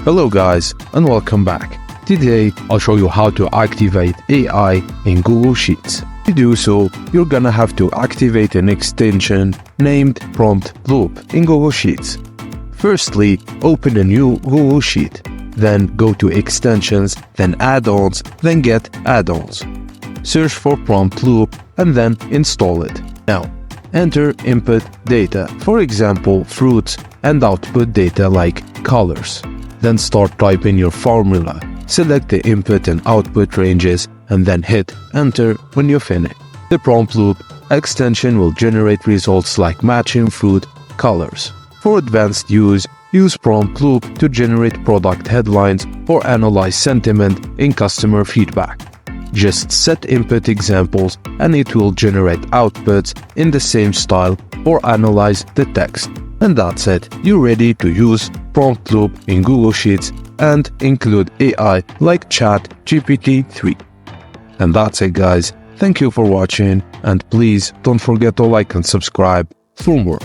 Hello guys and welcome back. Today I'll show you how to activate AI in Google Sheets. To do so, you're gonna have to activate an extension named Prompt Loop in Google Sheets. Firstly, open a new Google Sheet, then go to Extensions, then Add-ons, then Get Add-ons. Search for Prompt Loop and then install it. Now, enter input data, for example fruits, and output data like colors. Then start typing your formula. Select the input and output ranges and then hit enter when you finish. The Prompt Loop extension will generate results like matching fruit colors. For advanced use Prompt Loop to generate product headlines or analyze sentiment in customer feedback. Just set input examples and it will generate outputs in the same style or analyze the text. And that's it, you're ready to use Prompt Loop in Google Sheets and include AI like ChatGPT-3. And that's it guys, thank you for watching and please don't forget to like and subscribe for more.